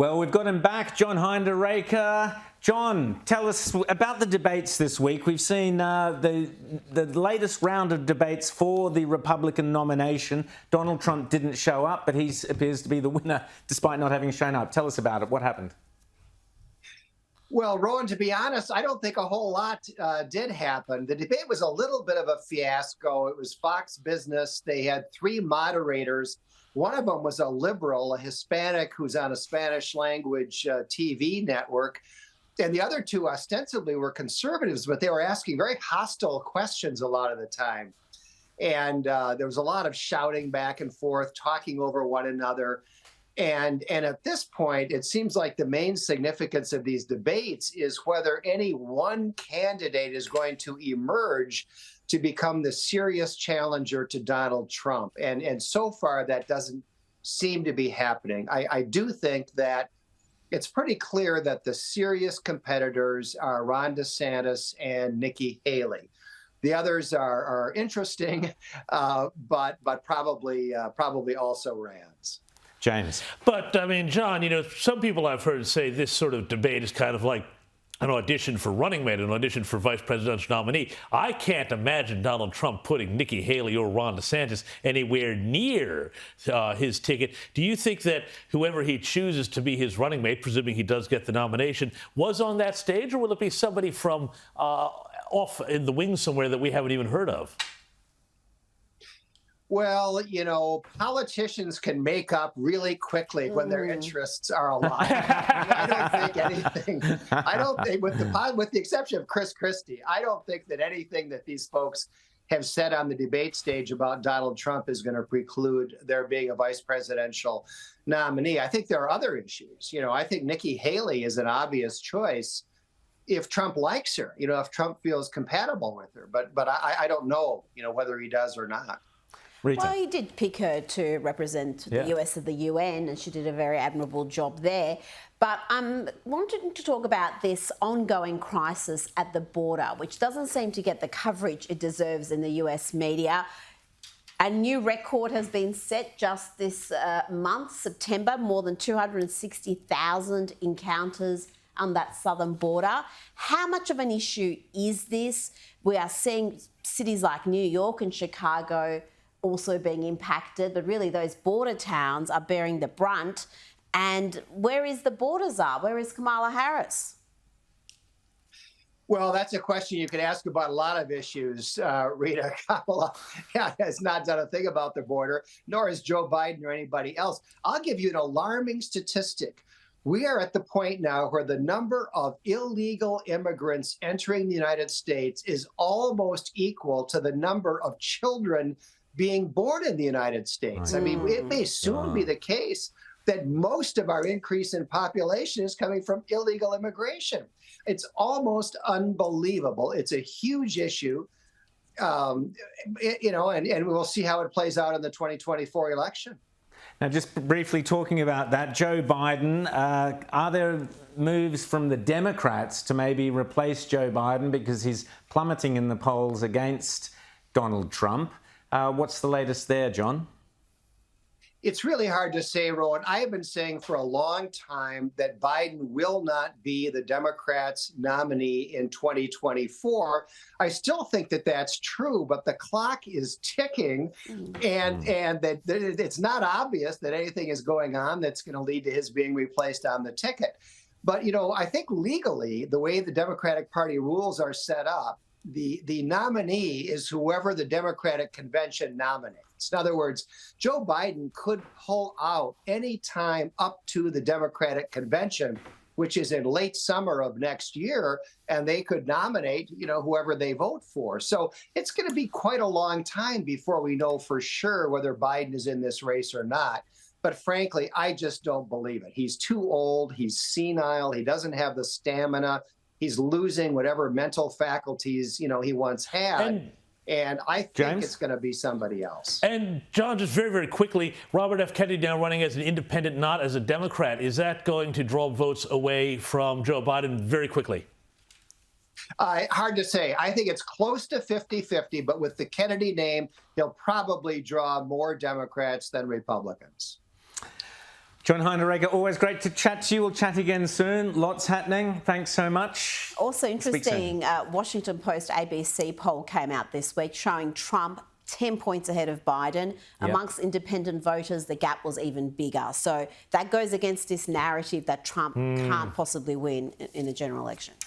Well, we've got him back, John Hinderaker. John, tell us about the debates this week. We've seen the latest round of debates for the Republican nomination. Donald Trump didn't show up, but he appears to be the winner despite not having shown up. Tell us about it. What happened? Well, Rowan, to be honest, I don't think a whole lot did happen. The debate was a little bit of a fiasco. It was Fox Business. They had three moderators. One of them was a liberal, a Hispanic who's on a Spanish language TV network. And the other two ostensibly were conservatives, but they were asking very hostile questions a lot of the time. And there was a lot of shouting back and forth, talking over one another. And at this point, it seems like the main significance of these debates is whether any one candidate is going to emerge to become the serious challenger to Donald Trump. And so far, that doesn't seem to be happening. I do think that it's pretty clear that the serious competitors are Ron DeSantis and Nikki Haley. The others are interesting, but probably also Rand's. James. But, I mean, John, some people I've heard say this sort of debate is kind of like an audition for running mate, an audition for vice presidential nominee. I can't imagine Donald Trump putting Nikki Haley or Ron DeSantis anywhere near his ticket. Do you think that whoever he chooses to be his running mate, presuming he does get the nomination, was on that stage, or will it be somebody from off in the wings somewhere that we haven't even heard of? Well, politicians can make up really quickly when their interests are aligned. I don't think, with the exception of Chris Christie, I don't think that anything that these folks have said on the debate stage about Donald Trump is going to preclude there being a vice presidential nominee. I think there are other issues. I think Nikki Haley is an obvious choice if Trump likes her, if Trump feels compatible with her. But I don't know, whether he does or not. Rita. Well, he did pick her to represent the US at the UN, and she did a very admirable job there. But I'm wanting to talk about this ongoing crisis at the border, which doesn't seem to get the coverage it deserves in the US media. A new record has been set just this month, September, more than 260,000 encounters on that southern border. How much of an issue is this? We are seeing cities like New York and Chicago also being impacted, but really those border towns are bearing the brunt. And where is the border czar? Where is Kamala Harris? Well, that's a question you could ask about a lot of issues, Rita. Kamala has not done a thing about the border, nor has Joe Biden or anybody else. I'll give you an alarming statistic. We are at the point now where the number of illegal immigrants entering the United States is almost equal to the number of children being born in the United States. I mean, it may soon be the case that most of our increase in population is coming from illegal immigration. It's almost unbelievable. It's a huge issue, and we'll see how it plays out in the 2024 election. Now, just briefly talking about that, Joe Biden, are there moves from the Democrats to maybe replace Joe Biden because he's plummeting in the polls against Donald Trump? What's the latest there, John? It's really hard to say, Rowan. I have been saying for a long time that Biden will not be the Democrats' nominee in 2024. I still think that that's true, but the clock is ticking, and that it's not obvious that anything is going on that's going to lead to his being replaced on the ticket. But, I think legally, the way the Democratic Party rules are set up, the nominee is whoever the Democratic convention nominates. In other words, Joe Biden could pull out any time up to the Democratic convention, which is in late summer of next year, and they could nominate, whoever they vote for. So it's going to be quite a long time before we know for sure whether Biden is in this race or not. But frankly, I just don't believe it. He's too old. He's senile. He doesn't have the stamina. He's losing whatever mental faculties, he once had. And I think it's going to be somebody else. And, John, just very, very quickly, Robert F. Kennedy now running as an independent, not as a Democrat. Is that going to draw votes away from Joe Biden very quickly? Hard to say. I think it's close to 50-50, but with the Kennedy name, he'll probably draw more Democrats than Republicans. John Hinderaker, always great to chat to you. We'll chat again soon. Lots happening. Thanks so much. Also interesting, Washington Post ABC poll came out this week showing Trump 10 points ahead of Biden. Amongst independent voters, the gap was even bigger. So that goes against this narrative that Trump can't possibly win in a general election.